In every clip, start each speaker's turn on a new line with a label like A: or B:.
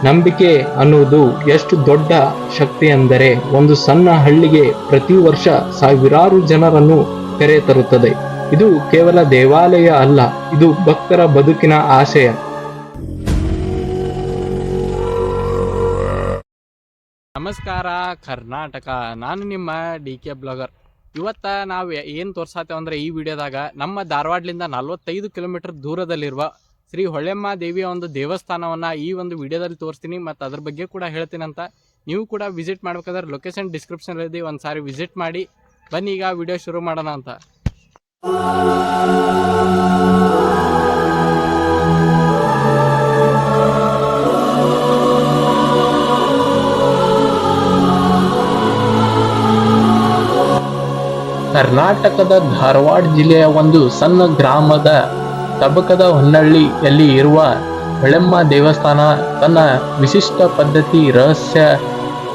A: ನಂಬಿಕೆ ಅನ್ನುವುದು ಎಷ್ಟು ದೊಡ್ಡ ಶಕ್ತಿ ಅಂದರೆ ಒಂದು ಸಣ್ಣ ಹಳ್ಳಿಗೆ ಪ್ರತಿ ವರ್ಷ ಸಾವಿರಾರು ಜನರನ್ನು ಕರೆತರುತ್ತದೆ. ಇದು ಕೇವಲ ದೇವಾಲಯ ಅಲ್ಲ, ಇದು ಭಕ್ತರ ಬದುಕಿನ ಆಶಯ.
B: ನಮಸ್ಕಾರ ಕರ್ನಾಟಕ, ನಾನು ನಿಮ್ಮ DK ಬ್ಲಾಗರ್. ಇವತ್ತ ನಾವು ಏನು ತೋರ್ಸಾತೇವೆ ಅಂದರೆ ಈ ವಿಡಿಯೋದಾಗ ನಮ್ಮ ಧಾರವಾಡದಿಂದ 45 ಕಿಲೋಮೀಟರ್ ದೂರದಲ್ಲಿರುವ ಶ್ರೀ ಹೊಳೆಮ್ಮ ದೇವಿಯ ಒಂದು ದೇವಸ್ಥಾನವನ್ನು ಈ ಒಂದು ವಿಡಿಯೋದಲ್ಲಿ ತೋರಿಸ್ತೀನಿ ಮತ್ತು ಅದ್ರ ಬಗ್ಗೆ ಕೂಡ ಹೇಳ್ತೀನಿ. ಅಂತ ನೀವು ಕೂಡ ವಿಸಿಟ್ ಮಾಡ್ಬೇಕಾದ್ರೆ ಲೊಕೇಶನ್ ಡಿಸ್ಕ್ರಿಪ್ಷನಲ್ಲಿ ಒಂದು ಸಾರಿ ವಿಸಿಟ್ ಮಾಡಿ. ಬನ್ನಿ ಈಗ ವಿಡಿಯೋ ಶುರು ಮಾಡೋಣ ಅಂತ.
A: ಕರ್ನಾಟಕದ ಧಾರವಾಡ ಜಿಲ್ಲೆಯ ಒಂದು ಸಣ್ಣ ಗ್ರಾಮದ ತಬಕದ ಹೊನ್ನಳ್ಳಿಯಲ್ಲಿ ಇರುವ ಹೊಳೆಮ್ಮ ದೇವಸ್ಥಾನ ತನ್ನ ವಿಶಿಷ್ಟ ಪದ್ಧತಿ, ರಹಸ್ಯ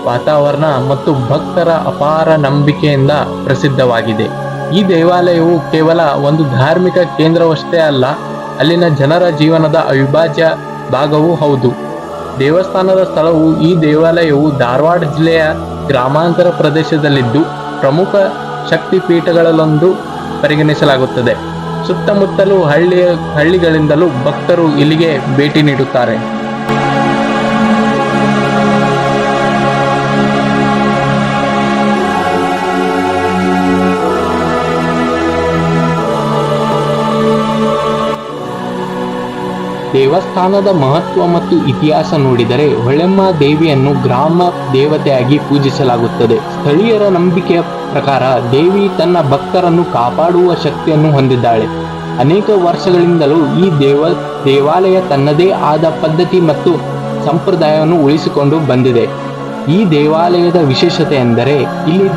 A: ವಾತಾವರಣ ಮತ್ತು ಭಕ್ತರ ಅಪಾರ ನಂಬಿಕೆಯಿಂದ ಪ್ರಸಿದ್ಧವಾಗಿದೆ. ಈ ದೇವಾಲಯವು ಕೇವಲ ಒಂದು ಧಾರ್ಮಿಕ ಕೇಂದ್ರವಷ್ಟೇ ಅಲ್ಲ, ಅಲ್ಲಿನ ಜನರ ಜೀವನದ ಅವಿಭಾಜ್ಯ ಭಾಗವೂ ಹೌದು. ದೇವಸ್ಥಾನದ ಸ್ಥಳವು ಈ ದೇವಾಲಯವು ಧಾರವಾಡ ಜಿಲ್ಲೆಯ ಗ್ರಾಮಾಂತರ ಪ್ರದೇಶದಲ್ಲಿದ್ದು ಪ್ರಮುಖ ಶಕ್ತಿಪೀಠಗಳಲ್ಲೊಂದು ಪರಿಗಣಿಸಲಾಗುತ್ತದೆ. ಸುತ್ತಮುತ್ತಲೂ ಹಳ್ಳಿಗಳಿಂದಲೂ ಭಕ್ತರು ಇಲ್ಲಿಗೆ ಭೇಟಿ ನೀಡುತ್ತಾರೆ. ದೇವಸ್ಥಾನದ ಮಹತ್ವ ಮತ್ತು ಇತಿಹಾಸ ನೋಡಿದರೆ ಹೊಳೆಮ್ಮ ದೇವಿಯನ್ನು ಗ್ರಾಮ ದೇವತೆಯಾಗಿ ಪೂಜಿಸಲಾಗುತ್ತದೆ. ಸ್ಥಳೀಯರ ನಂಬಿಕೆಯ ಪ್ರಕಾರ ದೇವಿ ತನ್ನ ಭಕ್ತರನ್ನು ಕಾಪಾಡುವ ಶಕ್ತಿಯನ್ನು ಹೊಂದಿದ್ದಾಳೆ. ಅನೇಕ ವರ್ಷಗಳಿಂದಲೂ ಈ ದೇವಾಲಯ ತನ್ನದೇ ಆದ ಪದ್ಧತಿ ಮತ್ತು ಸಂಪ್ರದಾಯವನ್ನು ಉಳಿಸಿಕೊಂಡು ಬಂದಿದೆ. ಈ ದೇವಾಲಯದ ವಿಶೇಷತೆ ಎಂದರೆ ಇಲ್ಲಿ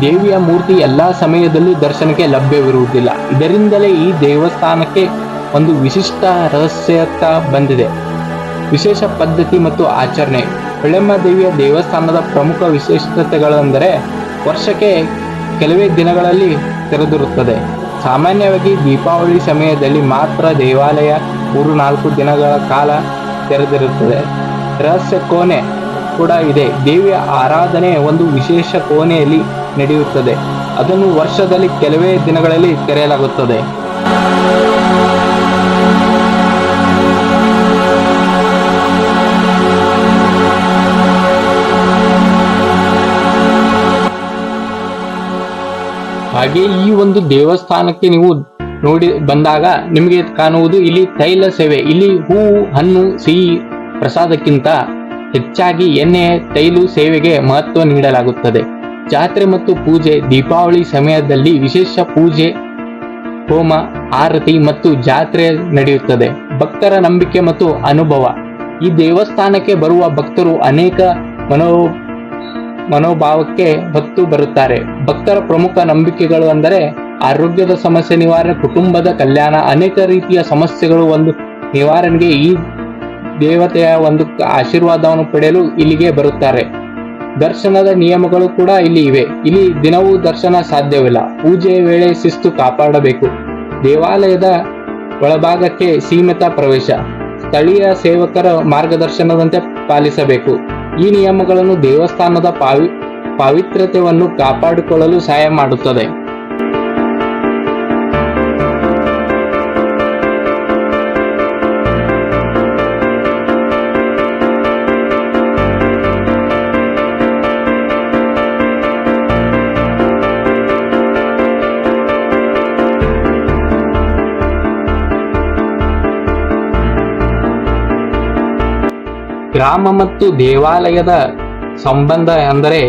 A: ದೇವಿಯ ಮೂರ್ತಿ ಎಲ್ಲ ಸಮಯದಲ್ಲೂ ದರ್ಶನಕ್ಕೆ ಲಭ್ಯವಿರುವುದಿಲ್ಲ. ಇದರಿಂದಲೇ ಈ ದೇವಸ್ಥಾನಕ್ಕೆ ಒಂದು ವಿಶಿಷ್ಟ ರಹಸ್ಯತ ಬಂದಿದೆ. ವಿಶೇಷ ಪದ್ಧತಿ ಮತ್ತು ಆಚರಣೆ. ಹೊಳೆಮ್ಮ ದೇವಿಯ ದೇವಸ್ಥಾನದ ಪ್ರಮುಖ ವಿಶೇಷತೆಗಳೆಂದರೆ ವರ್ಷಕ್ಕೆ ಕೆಲವೇ ದಿನಗಳಲ್ಲಿ ತೆರೆದಿರುತ್ತದೆ. ಸಾಮಾನ್ಯವಾಗಿ ದೀಪಾವಳಿ ಸಮಯದಲ್ಲಿ ಮಾತ್ರ ದೇವಾಲಯ 3-4 ದಿನಗಳ ಕಾಲ ತೆರೆದಿರುತ್ತದೆ. ರಹಸ್ಯ ಕೋಣೆ ಕೂಡ ಇದೆ. ದೇವಿಯ ಆರಾಧನೆ ಒಂದು ವಿಶೇಷ ಕೋಣೆಯಲ್ಲಿ ನಡೆಯುತ್ತದೆ. ಅದನ್ನು ವರ್ಷದಲ್ಲಿ ಕೆಲವೇ ದಿನಗಳಲ್ಲಿ ತೆರೆಯಲಾಗುತ್ತದೆ. ಹಾಗೆ ಈ ಒಂದು ದೇವಸ್ಥಾನಕ್ಕೆ ನೀವು ನೋಡಿ ಬಂದಾಗ ನಿಮಗೆ ಕಾಣುವುದು ಇಲ್ಲಿ ತೈಲ ಸೇವೆ. ಇಲ್ಲಿ ಹೂವು, ಹಣ್ಣು, ಸಿಹಿ ಪ್ರಸಾದಕ್ಕಿಂತ ಹೆಚ್ಚಾಗಿ ಎಣ್ಣೆ, ತೈಲು ಸೇವೆಗೆ ಮಹತ್ವ ನೀಡಲಾಗುತ್ತದೆ. ಜಾತ್ರೆ ಮತ್ತು ಪೂಜೆ. ದೀಪಾವಳಿ ಸಮಯದಲ್ಲಿ ವಿಶೇಷ ಪೂಜೆ, ಹೋಮ, ಆರತಿ ಮತ್ತು ಜಾತ್ರೆ ನಡೆಯುತ್ತದೆ. ಭಕ್ತರ ನಂಬಿಕೆ ಮತ್ತು ಅನುಭವ. ಈ ದೇವಸ್ಥಾನಕ್ಕೆ ಬರುವ ಭಕ್ತರು ಅನೇಕ ಮನೋಭಾವಕ್ಕೆ ಹೊತ್ತು ಬರುತ್ತಾರೆ. ಭಕ್ತರ ಪ್ರಮುಖ ನಂಬಿಕೆಗಳು ಅಂದರೆ ಆರೋಗ್ಯದ ಸಮಸ್ಯೆ ನಿವಾರಣೆ, ಕುಟುಂಬದ ಕಲ್ಯಾಣ, ಅನೇಕ ರೀತಿಯ ಸಮಸ್ಯೆಗಳು ಒಂದು ನಿವಾರಣೆಗೆ ಈ ದೇವತೆಯ ಒಂದು ಆಶೀರ್ವಾದವನ್ನು ಪಡೆಯಲು ಇಲ್ಲಿಗೆ ಬರುತ್ತಾರೆ. ದರ್ಶನದ ನಿಯಮಗಳು ಕೂಡ ಇಲ್ಲಿ ಇವೆ. ಇಲ್ಲಿ ದಿನವೂ ದರ್ಶನ ಸಾಧ್ಯವಿಲ್ಲ. ಪೂಜೆಯ ವೇಳೆ ಶಿಸ್ತು ಕಾಪಾಡಬೇಕು. ದೇವಾಲಯದ ಒಳಭಾಗಕ್ಕೆ ಸೀಮಿತ ಪ್ರವೇಶ. ಸ್ಥಳೀಯ ಸೇವಕರ ಮಾರ್ಗದರ್ಶನದಂತೆ ಪಾಲಿಸಬೇಕು. ಈ ನಿಯಮಗಳನ್ನು ದೇವಸ್ಥಾನದ ಪಾವಿತ್ರ್ಯತೆಯನ್ನು ಕಾಪಾಡಿಕೊಳ್ಳಲು ಸಹಾಯ ಮಾಡುತ್ತದೆ. ಗ್ರಾಮ ಮತ್ತು ದೇವಾಲಯದ ಸಂಬಂಧ ಅಂದರೆ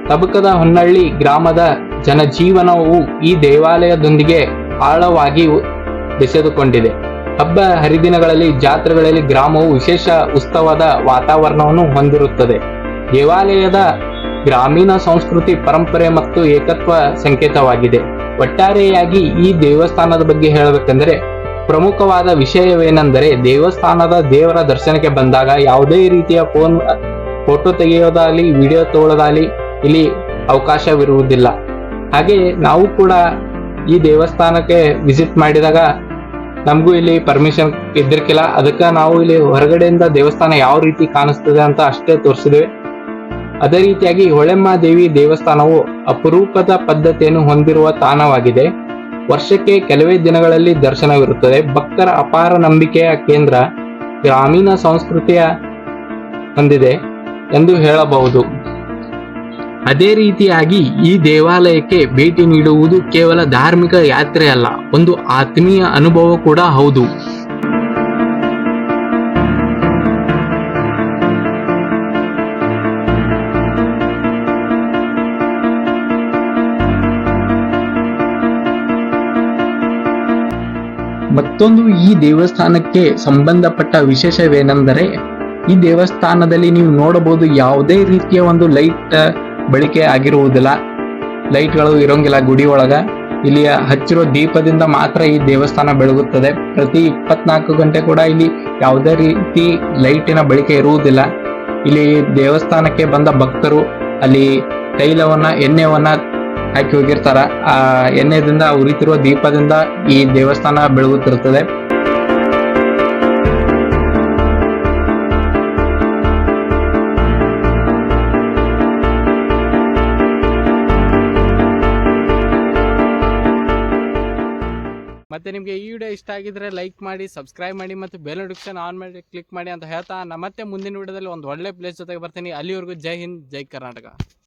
A: ತಬಕದ ಹೊನ್ನಳ್ಳಿ ಗ್ರಾಮದ ಜನಜೀವನವು ಈ ದೇವಾಲಯದೊಂದಿಗೆ ಆಳವಾಗಿ ಬೆಸೆದುಕೊಂಡಿದೆ. ಹಬ್ಬ ಹರಿದಿನಗಳಲ್ಲಿ, ಜಾತ್ರೆಗಳಲ್ಲಿ ಗ್ರಾಮವು ವಿಶೇಷ ಉತ್ಸವದ ವಾತಾವರಣವನ್ನು ಹೊಂದಿರುತ್ತದೆ. ದೇವಾಲಯದ ಗ್ರಾಮೀಣ ಸಂಸ್ಕೃತಿ, ಪರಂಪರೆ ಮತ್ತು ಏಕತ್ವ ಸಂಕೇತವಾಗಿದೆ. ಒಟ್ಟಾರೆಯಾಗಿ ಈ ದೇವಸ್ಥಾನದ ಬಗ್ಗೆ ಹೇಳಬೇಕೆಂದರೆ ಪ್ರಮುಖವಾದ ವಿಷಯವೇನೆಂದರೆ ದೇವಸ್ಥಾನದ ದೇವರ ದರ್ಶನಕ್ಕೆ ಬಂದಾಗ ಯಾವುದೇ ರೀತಿಯ ಫೋಟೋ ತೆಗೆಯೋದಾಗಲಿ, ವಿಡಿಯೋ ತಗೊಳ್ಳೋದಾಗಲಿ ಇಲ್ಲಿ ಅವಕಾಶವಿರುವುದಿಲ್ಲ. ಹಾಗೆ ನಾವು ಕೂಡ ಈ ದೇವಸ್ಥಾನಕ್ಕೆ ವಿಸಿಟ್ ಮಾಡಿದಾಗ ನಮಗೂ ಇಲ್ಲಿ ಪರ್ಮಿಷನ್ ಇದ್ದಿರ್ಕಿಲ್ಲ. ಅದಕ್ಕೆ ನಾವು ಇಲ್ಲಿ ಹೊರಗಡೆಯಿಂದ ದೇವಸ್ಥಾನ ಯಾವ ರೀತಿ ಕಾಣಿಸ್ತದೆ ಅಂತ ಅಷ್ಟೇ ತೋರಿಸಿದ್ವಿ. ಅದೇ ರೀತಿಯಾಗಿ ಹೊಳೆಮ್ಮ ದೇವಿ ದೇವಸ್ಥಾನವು ಅಪರೂಪದ ಪದ್ಧತಿಯನ್ನು ಹೊಂದಿರುವ ತಾಣವಾಗಿದೆ. ವರ್ಷಕ್ಕೆ ಕೆಲವೇ ದಿನಗಳಲ್ಲಿ ದರ್ಶನವಿರುತ್ತದೆ. ಭಕ್ತರ ಅಪಾರ ನಂಬಿಕೆಯ ಕೇಂದ್ರ, ಗ್ರಾಮೀಣ ಸಂಸ್ಕೃತಿಯ ಹೊಂದಿದೆ ಎಂದು ಹೇಳಬಹುದು. ಅದೇ ರೀತಿಯಾಗಿ ಈ ದೇವಾಲಯಕ್ಕೆ ಭೇಟಿ ನೀಡುವುದು ಕೇವಲ ಧಾರ್ಮಿಕ ಯಾತ್ರೆ ಅಲ್ಲ, ಒಂದು ಆತ್ಮೀಯ ಅನುಭವ ಕೂಡ ಹೌದು. ಮತ್ತೊಂದು ಈ ದೇವಸ್ಥಾನಕ್ಕೆ ಸಂಬಂಧಪಟ್ಟ ವಿಶೇಷವೇನೆಂದರೆ, ಈ ದೇವಸ್ಥಾನದಲ್ಲಿ ನೀವು ನೋಡಬಹುದು ಯಾವುದೇ ರೀತಿಯ ಒಂದು ಲೈಟ್ ಬಳಕೆ ಆಗಿರುವುದಿಲ್ಲ. ಲೈಟ್ಗಳು ಇರೋಂಗಿಲ್ಲ ಗುಡಿ ಒಳಗ. ಇಲ್ಲಿ ಹಚ್ಚಿರೋ ದೀಪದಿಂದ ಮಾತ್ರ ಈ ದೇವಸ್ಥಾನ ಬೆಳಗುತ್ತದೆ. ಪ್ರತಿ 24 ಗಂಟೆ ಕೂಡ ಇಲ್ಲಿ ಯಾವುದೇ ರೀತಿ ಲೈಟಿನ ಬಳಕೆ ಇರುವುದಿಲ್ಲ. ಇಲ್ಲಿ ದೇವಸ್ಥಾನಕ್ಕೆ ಬಂದ ಭಕ್ತರು ಅಲ್ಲಿ ಎಣ್ಣೆವನ್ನ ಹಾಕಿ ಹೋಗಿರ್ತಾರ. ಆ ಎಣ್ಣೆದಿಂದ ಉರಿತಿರುವ ದೀಪದಿಂದ ಈ ದೇವಸ್ಥಾನ ಬೆಳಗುತ್ತಿರುತ್ತದೆ.
B: ಮತ್ತೆ ನಿಮಗೆ ಈ ವಿಡಿಯೋ ಇಷ್ಟ ಆಗಿದ್ರೆ ಲೈಕ್ ಮಾಡಿ, ಸಬ್ಸ್ಕ್ರೈಬ್ ಮಾಡಿ ಮತ್ತು ಬೆಲ್ ನೋಟಿಫಿಕೇಶನ್ ಆನ್ ಮಾಡಿ ಕ್ಲಿಕ್ ಮಾಡಿ ಅಂತ ಹೇಳ್ತಾ, ಮತ್ತೆ ಮುಂದಿನ ವಿಡಿಯೋದಲ್ಲಿ ಒಂದು ಒಳ್ಳೆ ಪ್ಲೇಸ್ ಜೊತೆಗೆ ಬರ್ತೀನಿ. ಅಲ್ಲಿವರೆಗೂ ಜೈ ಹಿಂದ್, ಜೈ ಕರ್ನಾಟಕ.